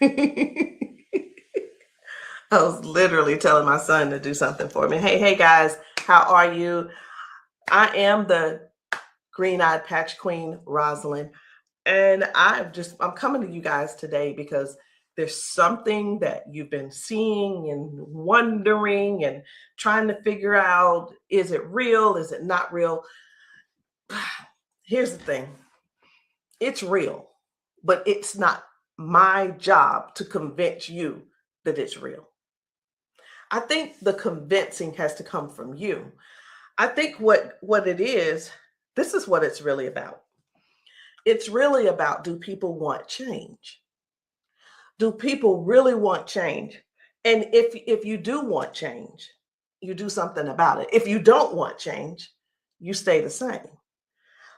I was literally telling my son to do something for me. Hey guys, how are you? I am the green-eyed patch queen, Rosalind, and I'm coming to you guys today because there's something that you've been seeing and wondering and trying to figure out, is it real? Is it not real? Here's the thing. It's real, but it's not my job to convince you that it's real. I think the convincing has to come from you. I think what it is, this is what it's really about. It's really about, do people want change? Do people really want change? And if you do want change, you do something about it. If you don't want change, you stay the same.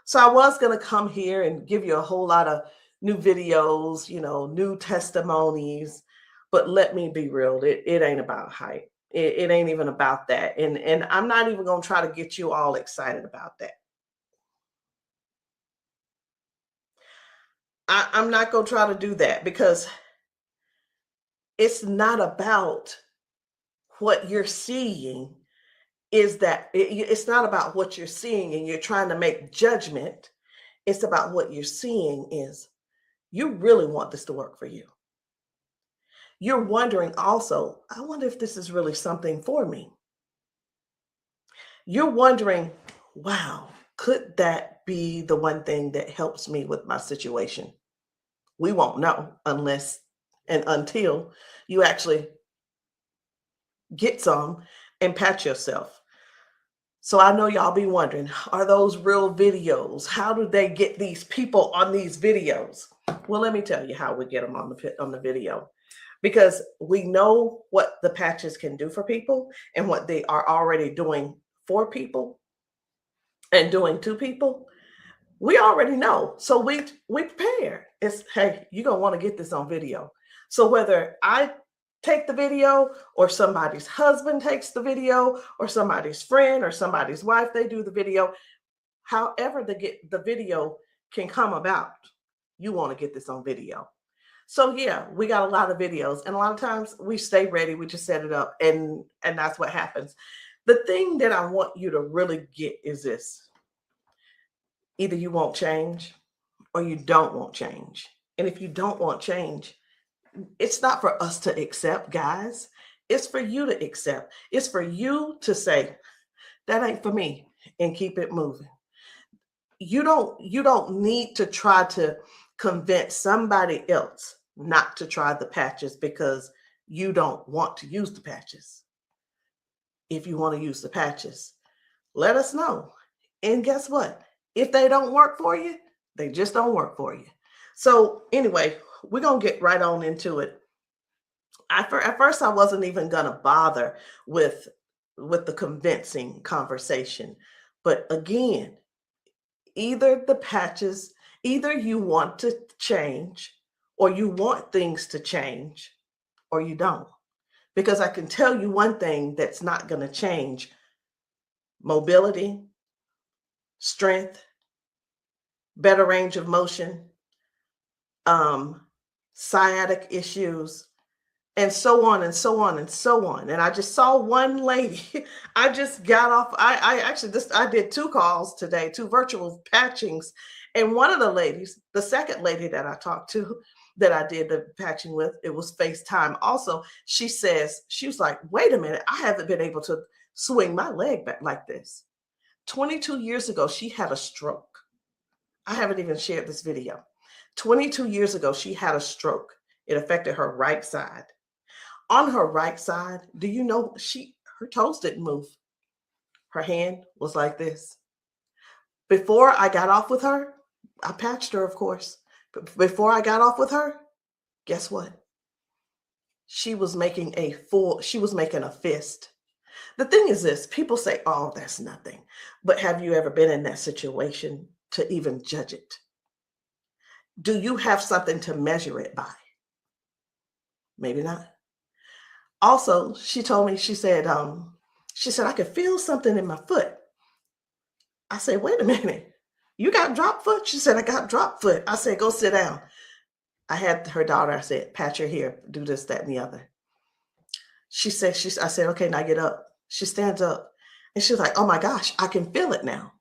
So I was going to come here and give you a whole lot of new videos, new testimonies, but let me be real, it ain't about hype. It ain't even about that. And I'm not even going to try to get you all excited about that. I'm not going to try to do that because it's not about what you're seeing. It's not about what you're seeing and you're trying to make judgment. It's about what you're seeing is you really want this to work for you. You're wondering also, I wonder if this is really something for me. You're wondering, wow, could that be the one thing that helps me with my situation? We won't know unless and until you actually get some and pat yourself. So I know y'all be wondering, are those real videos? How do they get these people on these videos? Well, let me tell you how we get them on the video. Because we know what the patches can do for people and what they are already doing for people and doing to people. We already know. So we prepare. It's, hey, you're going to want to get this on video. So whether I take the video or somebody's husband takes the video or somebody's friend or somebody's wife, they do the video, however the video can come about, you want to get this on video. So yeah, we got a lot of videos, and a lot of times we stay ready. We just set it up, and that's what happens. The thing that I want you to really get is this: either you won't change, or you don't want change. And if you don't want change, it's not for us to accept, guys. It's for you to accept. It's for you to say, that ain't for me, and keep it moving. You don't need to try to convince somebody else not to try the patches because you don't want to use the patches. If you want to use the patches, let us know. And guess what? If they don't work for you, they just don't work for you. So anyway, we're going to get right on into it. At first, I wasn't even going to bother with the convincing conversation. But again, either the patches, either you want to change or you want things to change or you don't. Because I can tell you one thing that's not going to change: mobility, strength, better range of motion, sciatic issues, and so on and so on and so on. And I just saw one lady. I just got off. I did 2 calls today, 2 virtual patchings. And one of the ladies, the second lady that I talked to, that I did the patching with, it was FaceTime also. She was like, wait a minute, I haven't been able to swing my leg back like this. 22 years ago, she had a stroke. I haven't even shared this video. 22 years ago, she had a stroke. It affected her right side. On her right side, do you know her toes didn't move? Her hand was like this. Before I got off with her, I patched her, of course. But before I got off with her, guess what? She was making a fist. The thing is this: people say, oh, that's nothing. But have you ever been in that situation to even judge it? Do you have something to measure it by? Maybe not. Also, she told me, she said, I could feel something in my foot. I said, wait a minute, you got drop foot? She said, I got drop foot. I said, go sit down. I had her daughter, I said, pat your hair, do this, that, and the other. I said, okay, now get up. She stands up and she's like, oh my gosh, I can feel it now.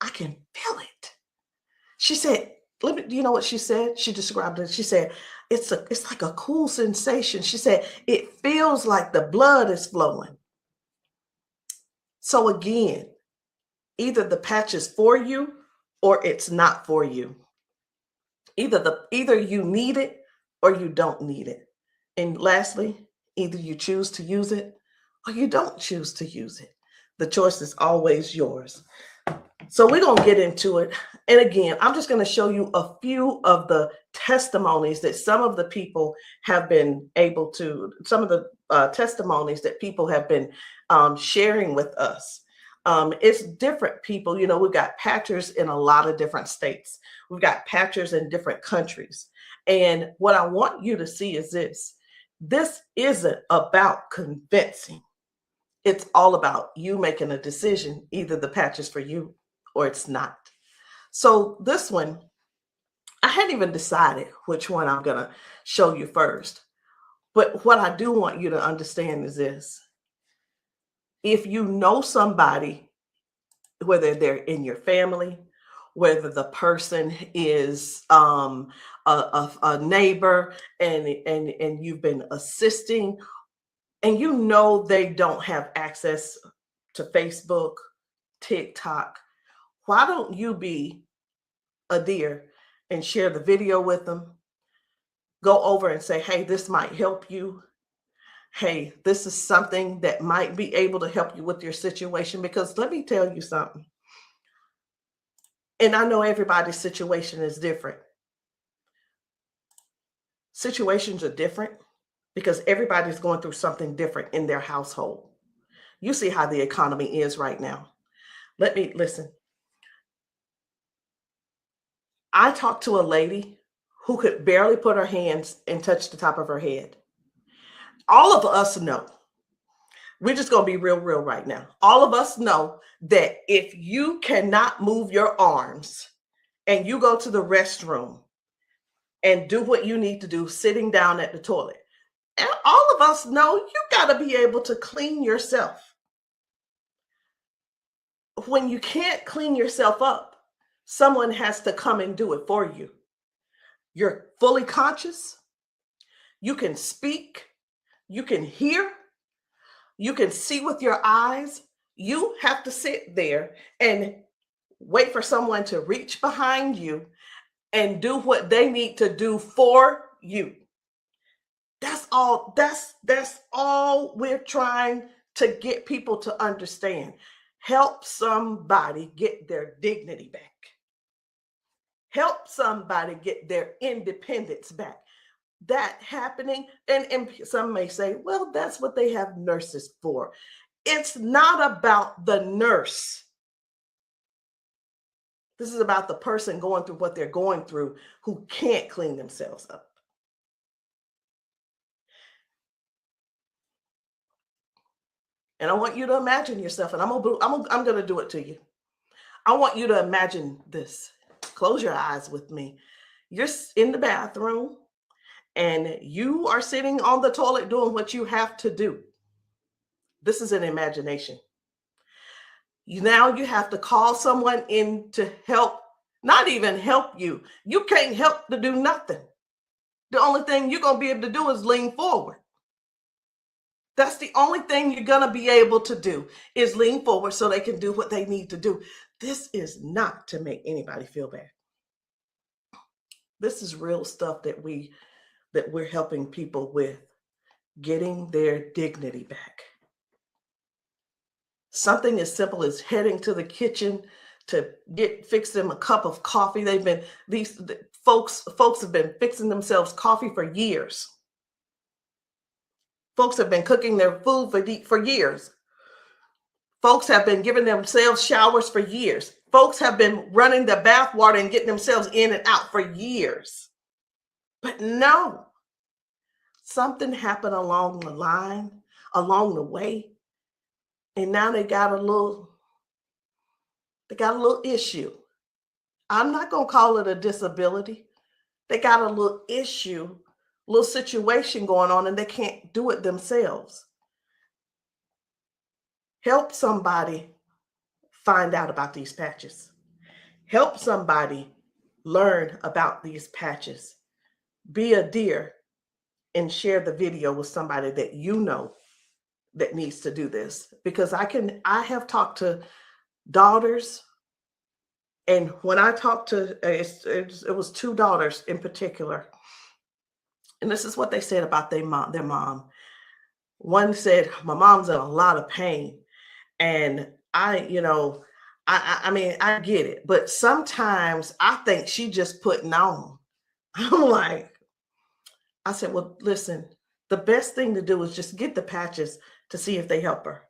I can feel it. She said, let me, you know what she said? She described it. She said, it's like a cool sensation. She said, it feels like the blood is flowing. So again, either the patch is for you or it's not for you. Either you need it or you don't need it. And lastly, either you choose to use it or you don't choose to use it. The choice is always yours. So we're going to get into it. And again, I'm just going to show you a few of the testimonies that some of the people have been able to, some of the testimonies that people have been sharing with us. It's different people. You know, we've got patchers in a lot of different states. We've got patchers in different countries. And what I want you to see is this. This isn't about convincing. It's all about you making a decision. Either the patch is for you or it's not. So this one, I hadn't even decided which one I'm going to show you first. But what I do want you to understand is this. If you know somebody, whether they're in your family, whether the person is a neighbor and you've been assisting, and you know they don't have access to Facebook, TikTok, why don't you be a dear and share the video with them? Go over and say, hey, this might help you. Hey, this is something that might be able to help you with your situation. Because let me tell you something. And I know everybody's situation is different. Situations are different because everybody's going through something different in their household. You see how the economy is right now. Listen. I talked to a lady who could barely put her hands and touch the top of her head. All of us know, we're just going to be real right now. All of us know that if you cannot move your arms and you go to the restroom and do what you need to do sitting down at the toilet, and all of us know you got to be able to clean yourself. When you can't clean yourself up, someone has to come and do it for you. You're fully conscious. You can speak. You can hear. You can see with your eyes. You have to sit there and wait for someone to reach behind you and do what they need to do for you. That's all. That's all we're trying to get people to understand. Help somebody get their dignity back. Help somebody get their independence back. That happening, and some may say, well, that's what they have nurses for. It's not about the nurse. This is about the person going through what they're going through who can't clean themselves up. And I want you to imagine yourself, and I'm going to do it to you. I want you to imagine this. Close your eyes with me. You're in the bathroom and you are sitting on the toilet doing what you have to do. This is an imagination. Now you have to call someone in to help, not even help you. You can't help to do nothing. The only thing you're going to be able to do is lean forward. That's the only thing you're going to be able to do is lean forward so they can do what they need to do. This is not to make anybody feel bad. This is real stuff that we're helping people with, getting their dignity back. Something as simple as heading to the kitchen to fix them a cup of coffee. These folks have been fixing themselves coffee for years. Folks have been cooking their food for years. Folks have been giving themselves showers for years. Folks have been running the bath water and getting themselves in and out for years. But no, something happened along the line, along the way, and now they got a little issue. I'm not going to call it a disability They got a little issue, little situation going on, and they can't do it themselves. Help somebody find out about these patches. Help somebody learn about these patches. Be a dear and share the video with somebody that you know that needs to do this. Because I have talked to daughters, and when I talked to, it was two daughters in particular, and this is what they said about their mom. One said, my mom's in a lot of pain. And I mean, I get it, but sometimes I think she just putting on. I'm like, I said, well, listen, the best thing to do is just get the patches to see if they help her.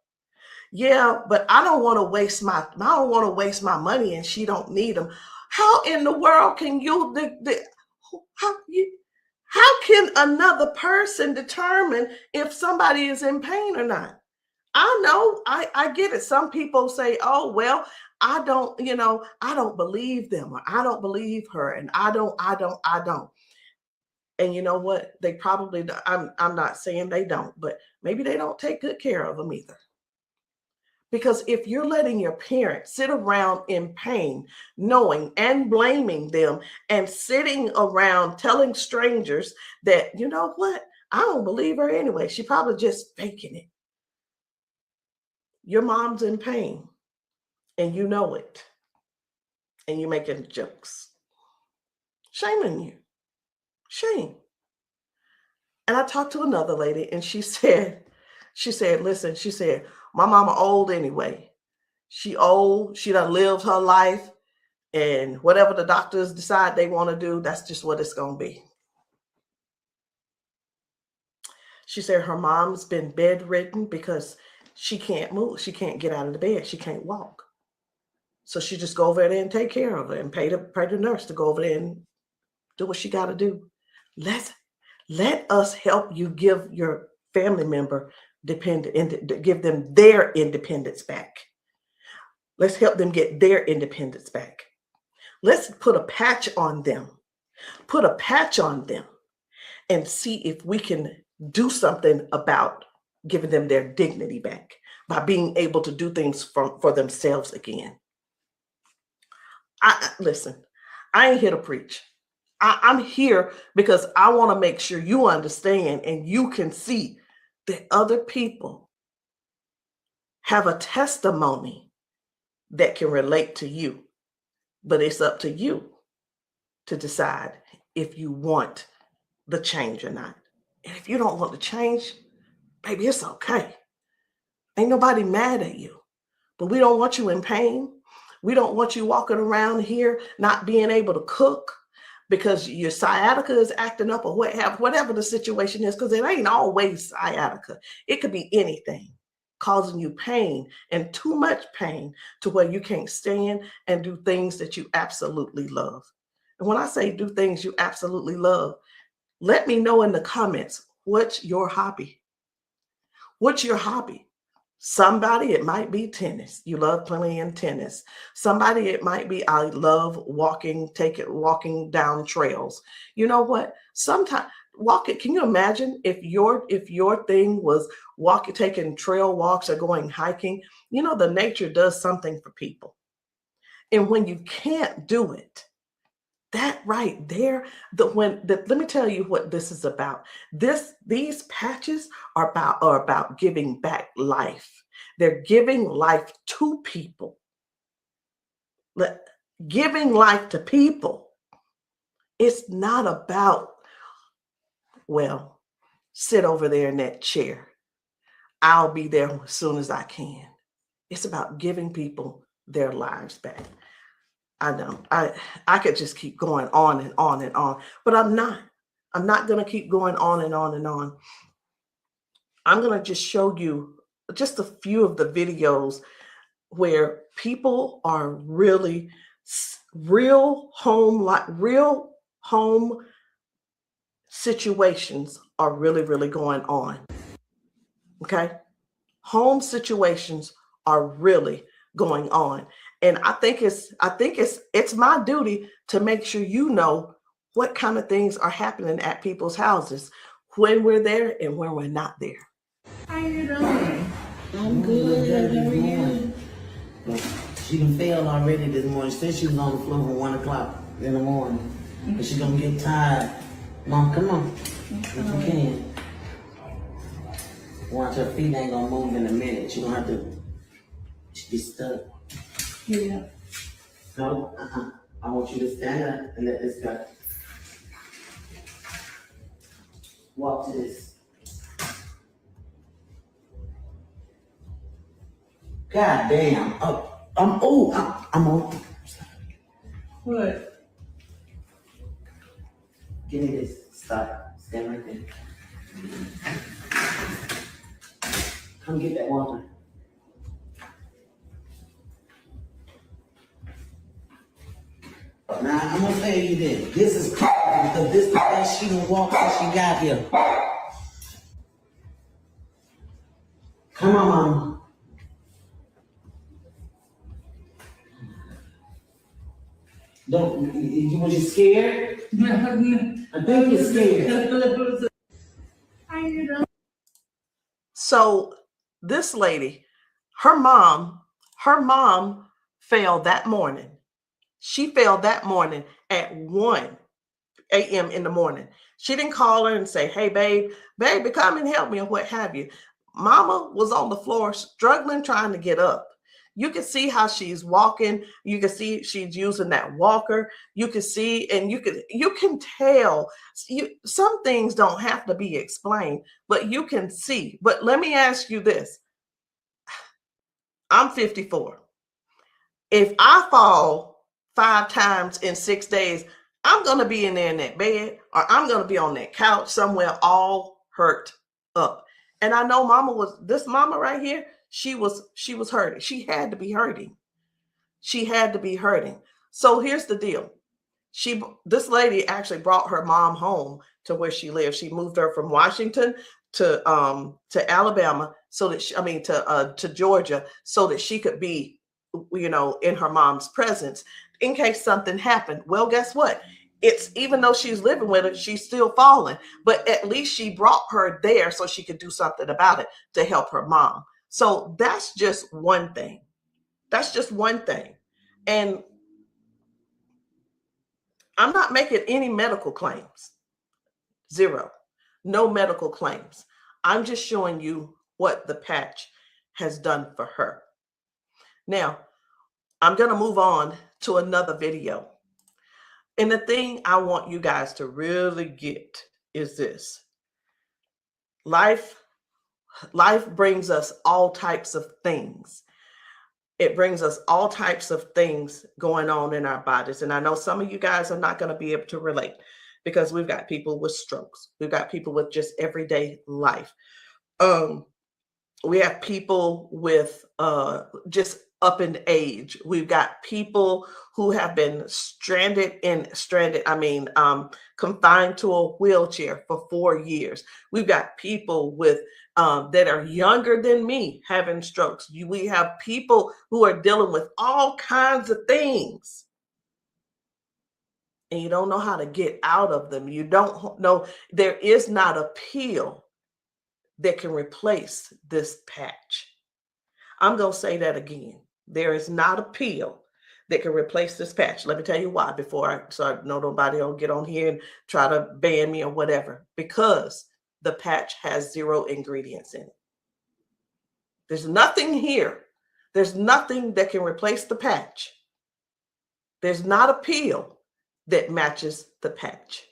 Yeah, but I don't want to waste my money and she don't need them. How in the world can how can another person determine if somebody is in pain or not? I know, I get it. Some people say, oh, well, I don't believe them, or I don't believe her, and I don't. And you know what? They probably, I'm not saying they don't, but maybe they don't take good care of them either. Because if you're letting your parents sit around in pain, knowing and blaming them, and sitting around telling strangers that, you know what, I don't believe her anyway, she probably just faking it. Your mom's in pain and you know it, and you're making jokes. Shame on you. Shame. And I talked to another lady and she said, listen, she said, my mama old anyway. She old, she done lived her life, and whatever the doctors decide they want to do, that's just what it's going to be. She said her mom's been bedridden because she can't move. She can't get out of the bed. She can't walk. So she just go over there and take care of her and pay the nurse to go over there and do what she got to do. Let us help you give your family member give them their independence back. Let's help them get their independence back. Let's put a patch on them. Put a patch on them and see if we can do something about giving them their dignity back by being able to do things for themselves again. Listen, I ain't here to preach. I'm here because I want to make sure you understand and you can see that other people have a testimony that can relate to you. But it's up to you to decide if you want the change or not. And if you don't want the change, baby, it's okay. Ain't nobody mad at you. But we don't want you in pain. We don't want you walking around here not being able to cook because your sciatica is acting up, or whatever the situation is, because it ain't always sciatica. It could be anything causing you pain, and too much pain to where you can't stand and do things that you absolutely love. And when I say do things you absolutely love, let me know in the comments, what's your hobby? What's your hobby? Somebody, it might be tennis. You love playing tennis. Somebody, it might be, I love walking down trails. You know what? Sometimes walking, can you imagine if your thing was taking trail walks or going hiking? You know, the nature does something for people. And when you can't do it, that right there, let me tell you what this is about. These patches are about giving back life. They're giving life to people. Giving life to people. It's not about, well, sit over there in that chair. I'll be there as soon as I can. It's about giving people their lives back. I know I could just keep going on and on and on, but I'm not going to keep going on and on and on. I'm going to just show you just a few of the videos where people are really real home situations are really going on. Okay. Home situations are really going on. And I think it's my duty to make sure you know what kind of things are happening at people's houses when we're there and when we're not there. How you doing? I'm good. How are you? She done failed already this morning. She said she was on the floor from 1 o'clock in the morning. But she gonna get tired. Mom, come on. If you can. Watch, her feet ain't gonna move in a minute. She gonna have to be stuck. Yeah. No, I want you to stand up and let this go. Walk to this. God damn. I'm on. What? Give me this. Stop. Stand right there. Come get that water. Now, I'm gonna tell you this. This is critical because this is the best she done walked since she got here. Come on, Mama. Was you scared? I think you're scared. How you doing? So this lady, her mom fell that morning. She fell that morning at 1 a.m. in the morning. She didn't call her and say, hey, baby, come and help me, or what have you. Mama was on the floor struggling, trying to get up. You can see how she's walking. You can see she's using that walker. You can see, and you can tell. Some things don't have to be explained, but you can see. But let me ask you this. I'm 54. If I fall 5 times in 6 days, I'm going to be in there in that bed, or I'm going to be on that couch somewhere all hurt up. And I know this mama right here, she was hurting. She had to be hurting. She had to be hurting. So here's the deal. This lady actually brought her mom home to where she lived. She moved her from Washington to Alabama to Georgia, so that she could be, in her mom's presence in case something happened. Well, guess what? It's, even though she's living with her, she's still falling, but at least she brought her there so she could do something about it to help her mom. So that's just one thing. That's just one thing. And I'm not making any medical claims. Zero. No medical claims. I'm just showing you what the patch has done for her. Now, I'm going to move on to another video. And the thing I want you guys to really get is this. Life brings us all types of things. It brings us all types of things going on in our bodies. And I know some of you guys are not going to be able to relate, because we've got people with strokes. We've got people with just everyday life. We have people with just up in age. We've got people who have been confined to a wheelchair for 4 years. We've got people with that are younger than me having strokes. We have people who are dealing with all kinds of things, and you don't know how to get out of them. You don't know. There is not a pill that can replace this patch. I'm going to say that again. There is not a pill that can replace this patch. Let me tell you why, so I know nobody will get on here and try to ban me or whatever. Because the patch has 0 ingredients in it. There's nothing here. There's nothing that can replace the patch. There's not a pill that matches the patch.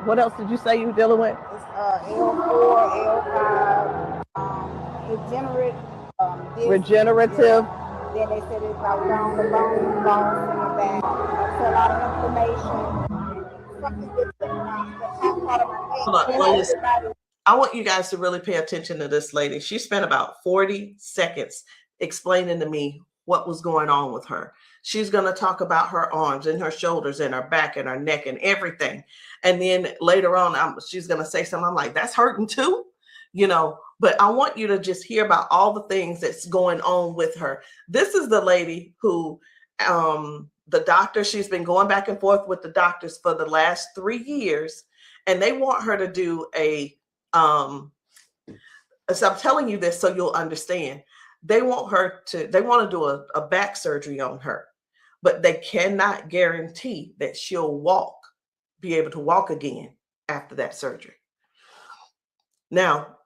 What else did you say you were dealing with? It's L4, L5, regenerative. Yeah. Then they said it's about down the bone, bones in the back. That's a lot of inflammation. Something that's I want you guys to really pay attention to this lady. She spent about 40 seconds explaining to me what was going on with her. She's going to talk about her arms and her shoulders and her back and her neck and everything. And then later on, she's going to say something. I'm like, that's hurting too, but I want you to just hear about all the things that's going on with her. This is the lady who the doctor, she's been going back and forth with the doctors for the last 3 years, and they want her to do a so I'm telling you this so you'll understand. They want to do a back surgery on her, but they cannot guarantee that she'll be able to walk again after that surgery. Now,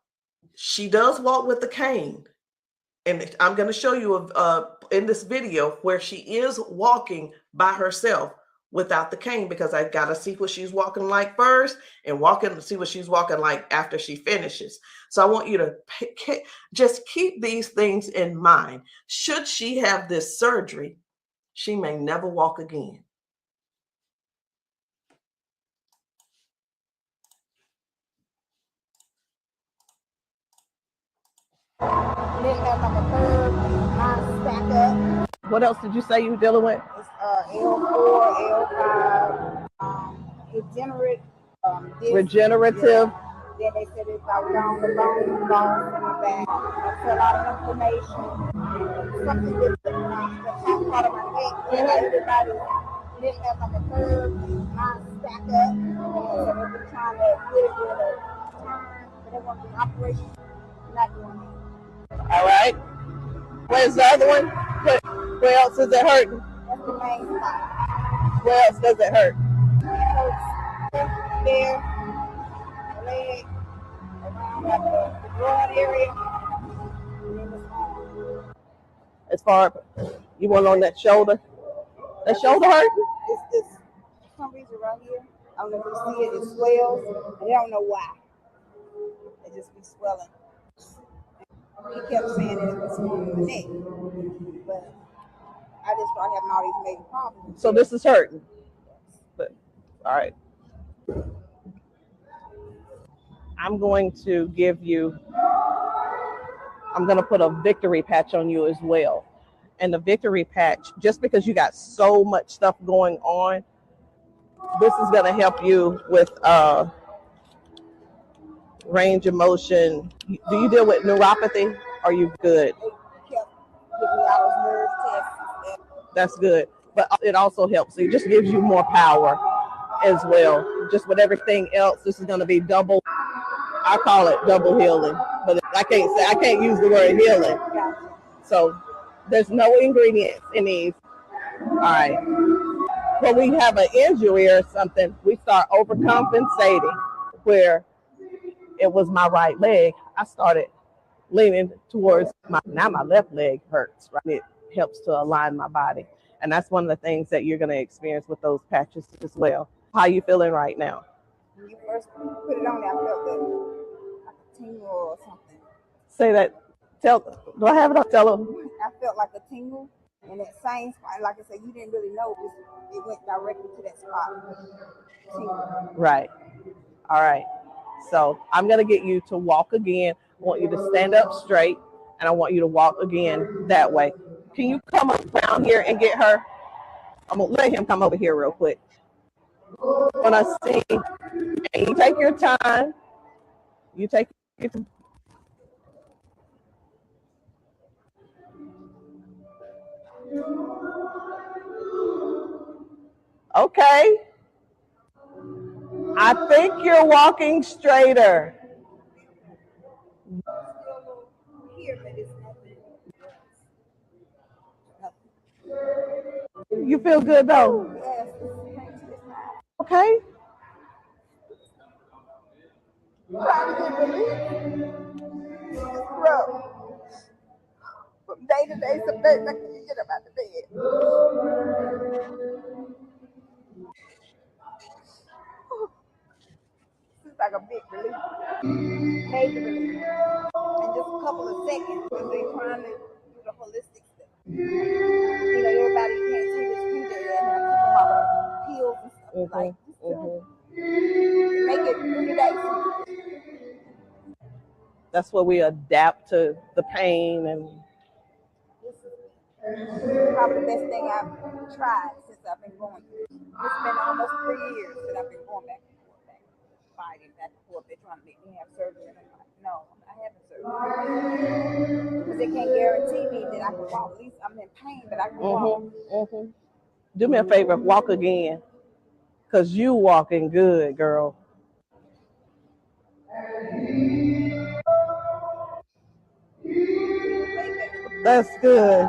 she does walk with the cane, and I'm going to show you in this video where she is walking by herself without the cane, because I got to see what she's walking like first and see what she's walking like after she finishes. So I want you to just keep these things in mind. Should she have this surgery, she may never walk again. What else did you say you were dealing with? It's L4, L5, regenerative. Yeah. Then they said it's like down the bone in the back. That's a lot of inflammation. Something with the top part of my neck. Everybody living up like a curve, mine stack up. So they've been trying to get it with a turn, but they want the operation. Not doing it. All right. Where's the other one? Where else is it hurting? That's the main spot. Where else does it hurt? It hurts there, leg, around like the broad area, and then this arm. As far you want on that shoulder? That shoulder hurt? It's this, for some reason right here. I don't know if you see it, it swells, and they don't know why. It just be swelling. He kept saying that it was from the neck, but I just started having all these major problems. So this is hurting. But, all right. I'm going to put a victory patch on you as well. And the victory patch, just because you got so much stuff going on, this is going to help you with range of motion. Do you deal with neuropathy? Are you good? They kept giving me all those nerve tests. That's good. But it also helps. It just gives you more power as well. Just with everything else, this is going to be double. I call it double healing, but I can't use the word healing. So there's no ingredients in these. All right. When we have an injury or something, we start overcompensating. Where it was my right leg, I started leaning towards my left leg hurts, right? It helps to align my body. And that's one of the things that you're going to experience with those patches as well. How are you feeling right now? When you first put it on there, I felt like a tingle or something. Say that. Do I have it up? Tell them. I felt like a tingle in that same spot. Like I said, you didn't really know it went directly to that spot. Tingle. Right. All right. So I'm going to get you to walk again. I want you to stand up straight, and I want you to walk again that way. Can you come around here and get her? I'm going to let him come over here real quick. When I sing, and you take your time. You take your time. Okay. I think you're walking straighter. You feel good though? Okay. From day to day, some days I can't get up out of bed. It's like a big relief, major relief, in just a couple of seconds because they're trying to do the holistic stuff. You know, everybody can't see this picture and I keep them all the pills and stuff like make it 3 days. That's where we adapt to the pain, and this is probably the best thing I've tried since I've been going through. It's been almost 3 years that I've been going back and forth, fighting back and forth. They're trying to make me have surgery, and I'm like, no, I'm not having surgery because they can't guarantee me that I can walk. At least I'm in pain, but I can walk. Do me a favor, walk again, because you walking good, girl. That's good.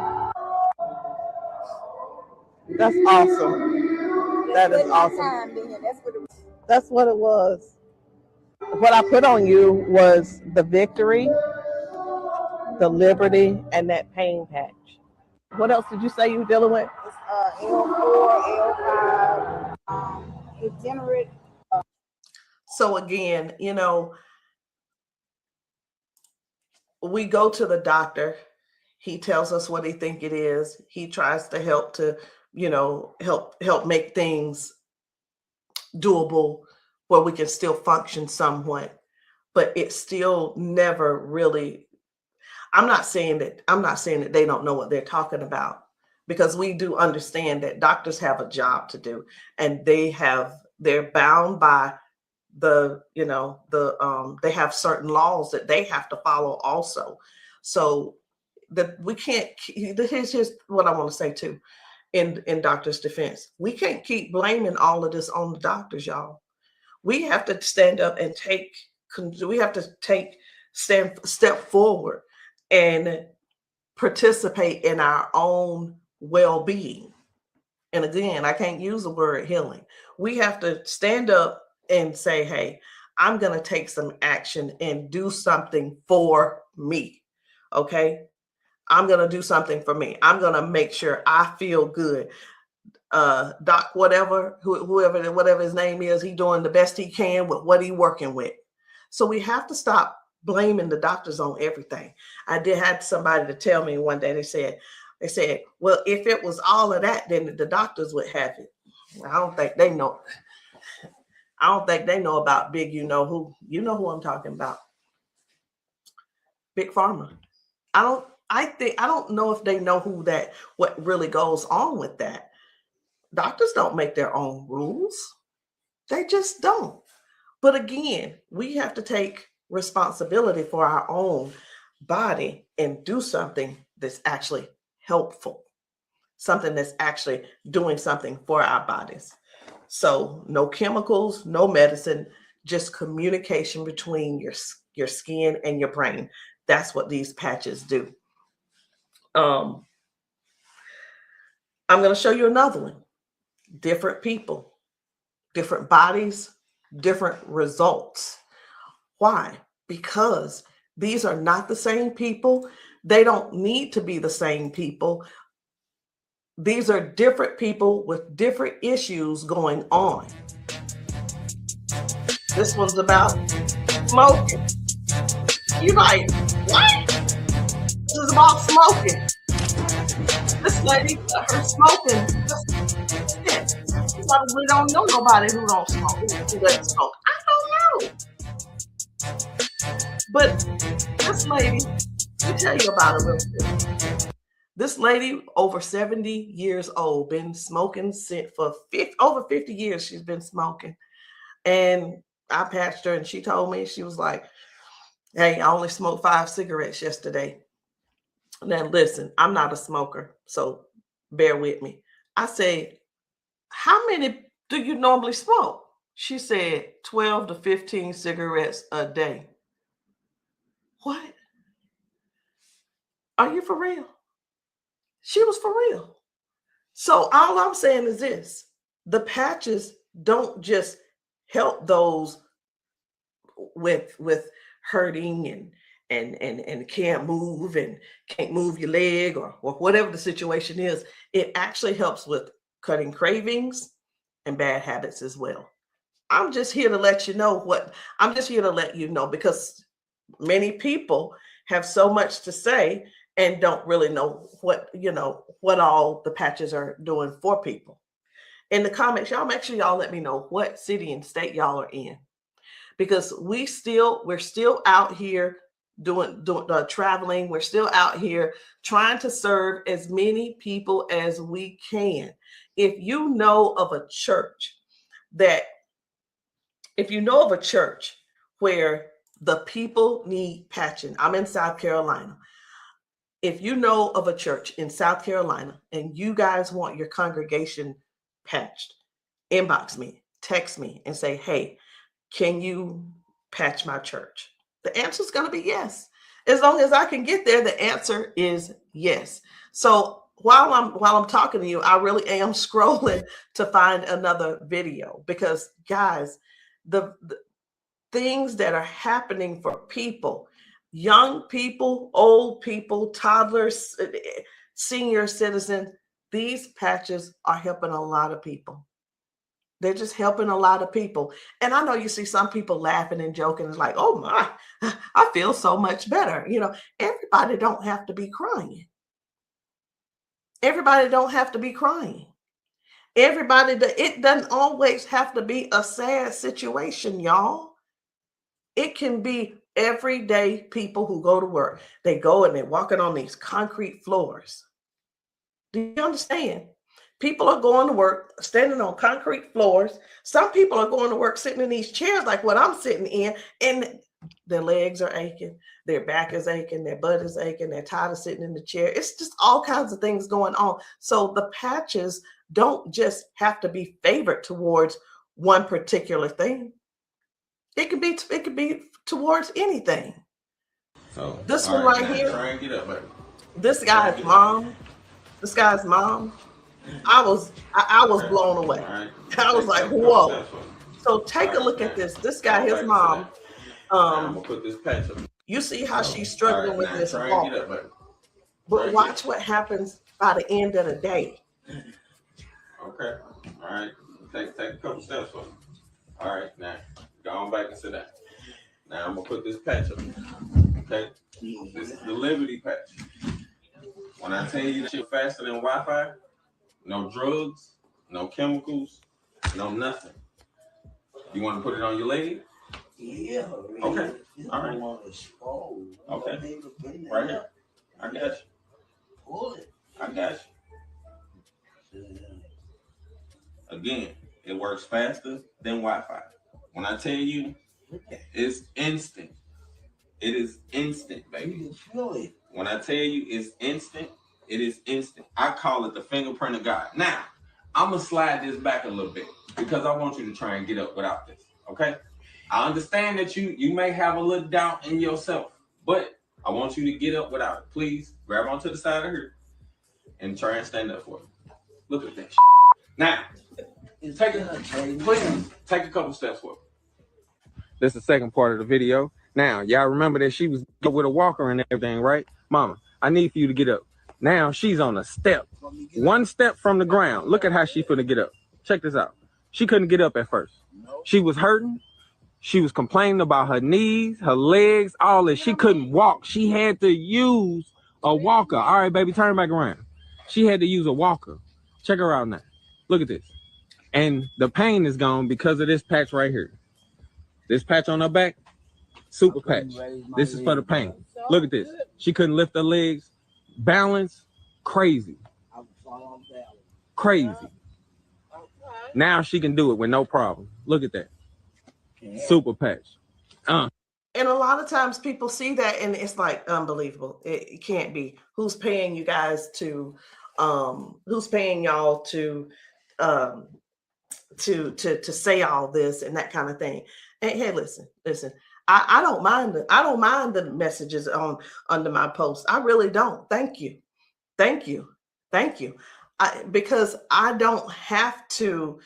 That's awesome. That is awesome. That's what it was. What I put on you was the victory, the liberty, and that pain patch. What else did you say you were dealing with? It's L4, L5, degenerate. So again, we go to the doctor. He tells us what he think it is. He tries to help help make things doable where we can still function somewhat, but it's still never really. I'm not saying that they don't know what they're talking about, because we do understand that doctors have a job to do, and they're bound by they have certain laws that they have to follow also. So that we can't. Here's what I want to say too. In doctors' defense, we can't keep blaming all of this on the doctors, y'all. We have to stand up and step forward and participate in our own well-being. And again, I can't use the word healing. We have to stand up and say, hey, I'm going to take some action and do something for me. Okay. I'm going to do something for me. I'm going to make sure I feel good. Doc, whatever his name is, he doing the best he can with what he working with. So we have to stop blaming the doctors on everything. I had somebody to tell me one day, they said, well, if it was all of that, then the doctors would have it. I don't think they know. I don't think they know about big, you know who I'm talking about. Big Pharma. I don't know if they know what really goes on with that. Doctors don't make their own rules. They just don't. But again, we have to take responsibility for our own body and do something that's actually helpful, something that's actually doing something for our bodies. So no chemicals, no medicine, just communication between your skin and your brain. That's what these patches do. I'm going to show you another one. Different people, different bodies, different results. Why? Because these are not the same people. They don't need to be the same people. These are different people with different issues going on. This one's about smoking. You're like, what? This is about smoking. This lady, her smoking. You probably don't know nobody who don't smoke, who doesn't smoke. I don't know. But this lady, let me tell you about her real quick. This lady, over 70 years old, been smoking for over 50 years. She's been smoking. And I patched her, and she told me, she was like, hey, I only smoked 5 cigarettes yesterday. Now, listen, I'm not a smoker, so bear with me. I said, how many do you normally smoke? She said 12 to 15 cigarettes a day. What? Are you for real? She was for real. So all I'm saying is this: the patches don't just help those with hurting and can't move and can't move your leg or whatever the situation is. It actually helps with cutting cravings and bad habits as well. I'm just here to let you know because many people have so much to say and don't really know what all the patches are doing for people. In the comments, y'all make sure y'all let me know what city and state y'all are in, because we're still out here doing traveling. We're still out here trying to serve as many people as we can. If you know of a church where the people need patching, I'm in South Carolina. if you know of a church in South Carolina and you guys want your congregation patched, inbox me, text me, and say, hey, can you patch my church? The answer is going to be yes. As long as I can get there, the answer is yes. So while I'm talking to you, I really am scrolling to find another video, because guys, the things that are happening for people, young people, old people, toddlers, senior citizens, these patches are helping a lot of people. They're just helping a lot of people. And I know you see some people laughing and joking. It's like, oh my, I feel so much better. You know, everybody don't have to be crying. Everybody don't have to be crying. It doesn't always have to be a sad situation, y'all. It can be everyday people who go to work. They go and they're walking on these concrete floors. Do you understand? People are going to work standing on concrete floors. Some people are going to work sitting in these chairs like what I'm sitting in, and their legs are aching, their back is aching, their butt is aching, they're tired of sitting in the chair. It's just all kinds of things going on. So the patches don't just have to be favored towards one particular thing. It could be towards anything. So this one right here, try and get up, baby. This guy's mom, I was blown away. Right. I was like, whoa. So take a look at this. This guy, his mom, I'm gonna put this patch up. you see how she's struggling with this try walk. and get up, baby. But watch what happens by the end of the day. Okay. All right. Take a couple steps for me. All right. Now go on back and sit down. Now I'm gonna put this patch up. Okay. This is the Liberty patch. When I tell you that you're faster than Wi-Fi, no drugs, no chemicals, no nothing. You want to put it on your leg? Yeah. Okay. All right. Okay. Right here. I got you. Pull it. I got you. Again, it works faster than Wi-Fi. When I tell you, it's instant. It is instant, baby. You can feel it. When I tell you it's instant, it is instant. I call it the fingerprint of God. Now, I'm going to slide this back a little bit because I want you to try and get up without this, okay? I understand that you may have a little doubt in yourself, but I want you to get up without it. Please grab onto the side of her and try and stand up for me. Look at that shit. Now, take a couple steps forward. This is the second part of the video. Now, y'all remember that she was with a walker and everything, right? Mama, I need for you to get up. Now she's on a step. One step from the ground. Look at how she finna get up. Check this out. She couldn't get up at first. She was hurting. She was complaining about her knees, her legs, all this. She couldn't walk. She had to use a walker. All right, baby, turn back around. She had to use a walker. Check her out now. Look at this. And the pain is gone because of this patch right here. This patch on her back, super patch. This is for the pain. Look at this. She couldn't lift her legs. Balance, crazy. Crazy. Now she can do it with no problem. Look at that. Super patch. And a lot of times people see that and it's like unbelievable. It can't be. Who's paying you guys to who's paying y'all to say all this and that kind of thing. And hey, listen. I don't mind the messages under my post. I really don't. Thank you. Because I don't have to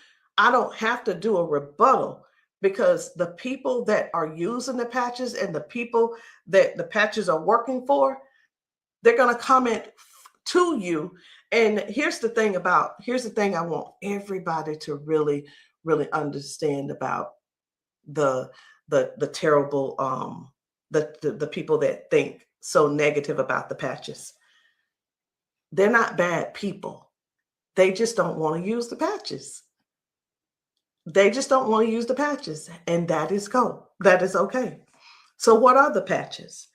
do a rebuttal, because the people that are using the patches and the people that the patches are working for, they're going to comment to you. And here's the thing I want everybody to really, really understand about the terrible, the people that think so negative about the patches. They're not bad people. They just don't want to use the patches. And that is cool. That is okay. So what are the patches?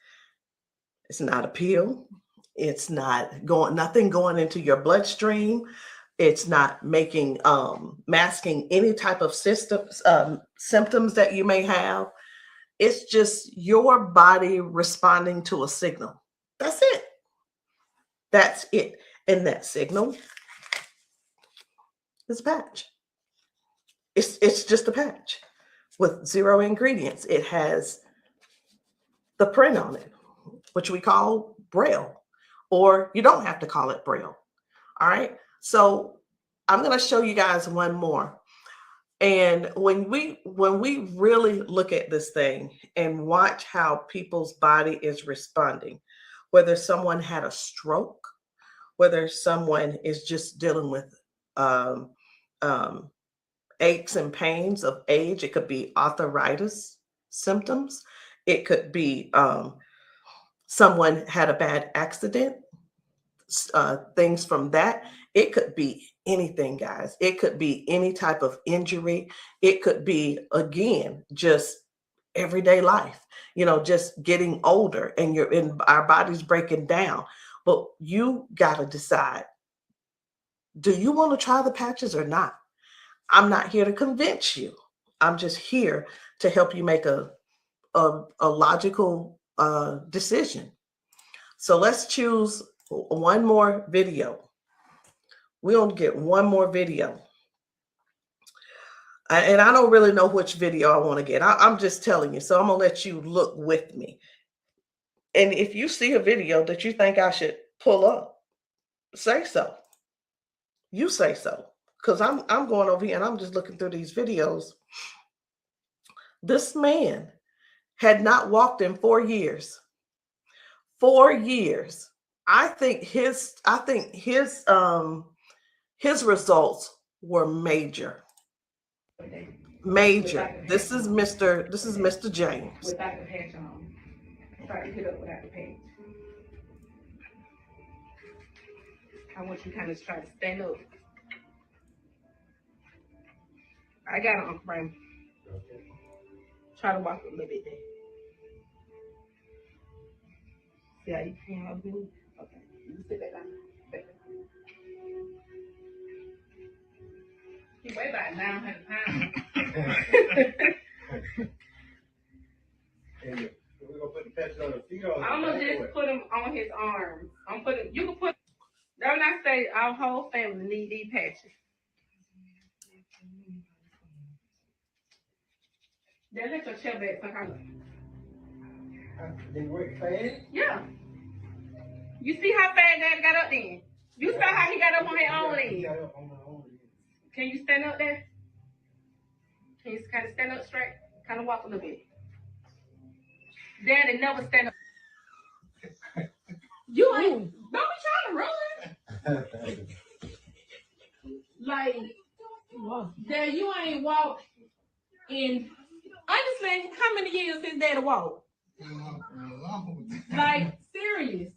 It's not a pill. It's not nothing going into your bloodstream. It's not masking any type of symptoms that you may have. It's just your body responding to a signal. That's it. That's it. And that signal is a patch. It's just a patch with 0 ingredients. It has the print on it, which we call Braille, or you don't have to call it Braille. All right. So I'm going to show you guys one more. And when we really look at this thing and watch how people's body is responding, whether someone had a stroke, whether someone is just dealing with aches and pains of age, it could be arthritis symptoms, it could be someone had a bad accident, things from that. It could be anything, guys. It could be any type of injury. It could be, again, just everyday life, just getting older and our body's breaking down. But you got to decide, do you want to try the patches or not? I'm not here to convince you. I'm just here to help you make a logical decision. So let's choose one more video. We're going to get one more video. And I don't really know which video I want to get. I'm just telling you. So I'm going to let you look with me. And if you see a video that you think I should pull up, say so. You say so. Because I'm going over here and I'm just looking through these videos. This man had not walked in 4 years. 4 years. I think his results were major. Major. This is Mr. James. Without the patch on. Try to get up without the patch. I want you to kind of try to stand up. I got it, Uncle Brian. Try to walk a little bit there. See how you can up here? Okay. You sit back down. Back down. He weigh about 900 pounds. We're gonna put the patches on the feet or I'm gonna just put them on his arms. You can put, don't I say our whole family need these patches. Then let your chair back for her. They work fast? Yeah. You see how fast Daddy got up then? You saw how he got up on his own leg. Can you stand up there? Can you kind of stand up straight? Kind of walk a little bit. Daddy never stand up. You ain't, don't be trying to run. Like, Dad, you ain't walked in, honestly, how many years since Daddy walked? Like, serious.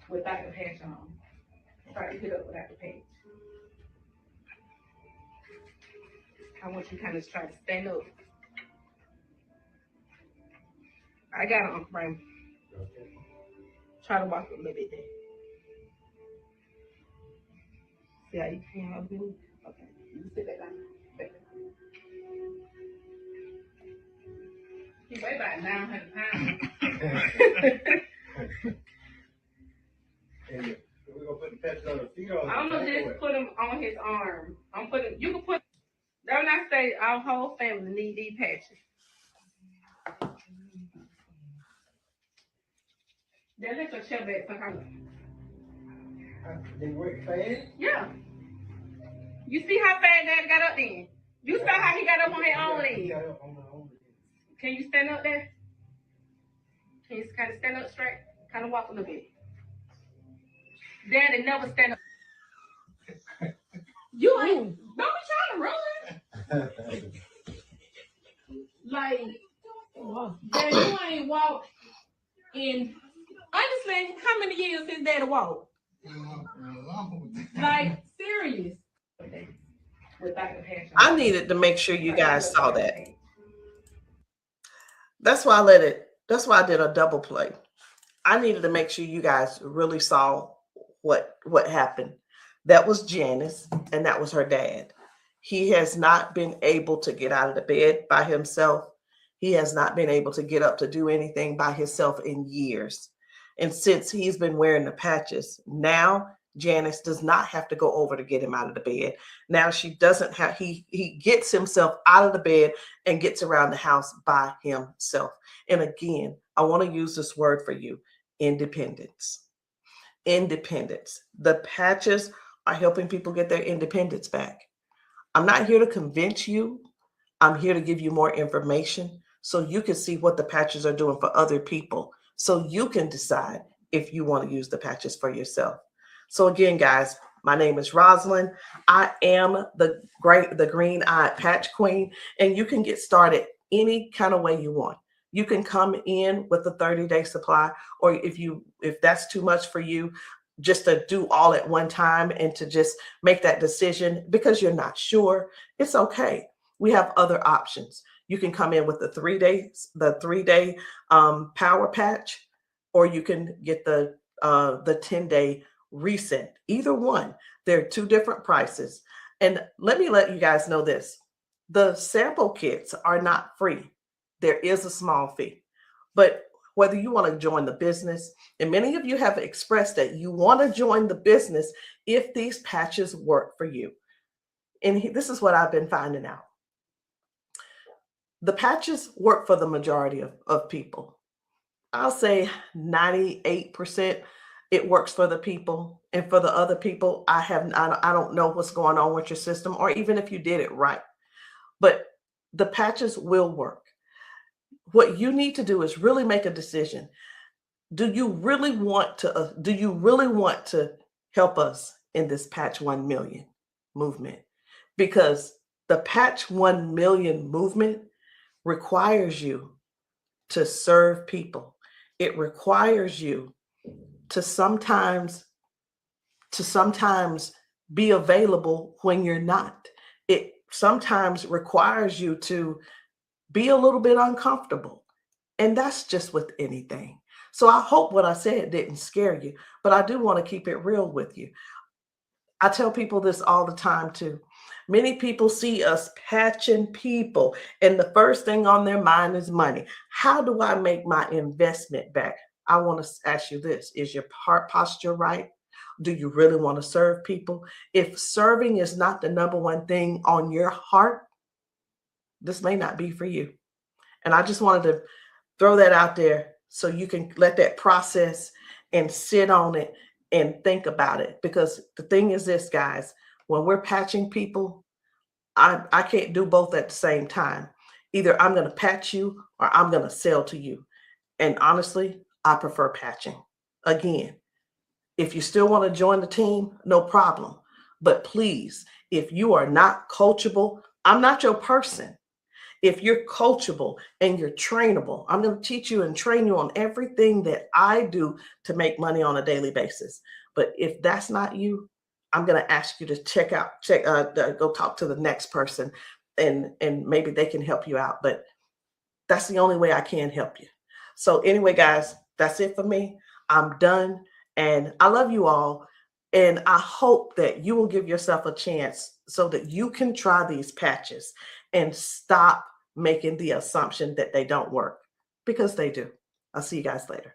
Without the patch on. Try to get up without the patch. I want you to kind of try to stand up. I got it, Uncle Brian. Try to walk a little bit there. See how you can up here? Okay. You sit back down. Back down. He weigh about 900 pounds. We're gonna put the patches on the feet or I'm gonna just put them on his arm. You can put, don't I say our whole family need these patches. Then let your chair back for her. They work fast? Yeah. You see how fast Daddy got up then? You saw how he got up on his own leg. Can you stand up there? Can you kind of stand up straight? Kind of walk a little bit. Daddy never stand up. You ain't, don't be trying to run. Like, Daddy, you ain't walked in, honestly, how many years since Daddy walked? Like, serious. Without the patch on. I needed to make sure you guys saw that. That's why I did a double play. I needed to make sure you guys really saw what happened. That was Janice, and that was her dad. He has not been able to get out of the bed by himself. He has not been able to get up to do anything by himself in years. And since he's been wearing the patches, now Janice does not have to go over to get him out of the bed. Now she doesn't have, he gets himself out of the bed and gets around the house by himself. And again, I want to use this word for you, independence. Independence. The patches are helping people get their independence back. I'm not here to convince you. I'm here to give you more information so you can see what the patches are doing for other people, so you can decide if you want to use the patches for yourself. So again, guys, my name is Rosalind. I am the green-eyed patch queen, and you can get started any kind of way you want. You can come in with a 30-day supply, or if that's too much for you, just to do all at one time and to just make that decision because you're not sure, it's okay. We have other options. You can come in with the 3-day power patch, or you can get the 10-day reset. Either one. There are two different prices. And let me let you guys know this. The sample kits are not free. There is a small fee. But whether you want to join the business, and many of you have expressed that you want to join the business if these patches work for you. And this is what I've been finding out. The patches work for the majority of people. I'll say 98% it works for the people. And for the other people, I don't know what's going on with your system, or even if you did it right. But the patches will work. What you need to do is really make a decision. Do you really want to help us in this Patch 1 Million movement? Because the Patch 1 Million movement requires you to serve people. It requires you to sometimes be available when you're not. It sometimes requires you to be a little bit uncomfortable. And that's just with anything. So I hope what I said didn't scare you, but I do want to keep it real with you. I tell people this all the time too. Many people see us patching people, and the first thing on their mind is money. How do I make my investment back? I want to ask you this. Is your heart posture right? Do you really want to serve people? If serving is not the number one thing on your heart, this may not be for you. And I just wanted to throw that out there so you can let that process and sit on it and think about it. Because the thing is this, guys, when we're patching people, I can't do both at the same time. Either I'm going to patch you or I'm going to sell to you. And honestly, I prefer patching. Again, if you still want to join the team, no problem. But please, if you are not coachable, I'm not your person. If you're coachable and you're trainable, I'm going to teach you and train you on everything that I do to make money on a daily basis. But if that's not you, I'm going to ask you to go talk to the next person, and maybe they can help you out. But that's the only way I can help you. So anyway, guys, that's it for me. I'm done. And I love you all. And I hope that you will give yourself a chance so that you can try these patches and stop making the assumption that they don't work, because they do. I'll see you guys later.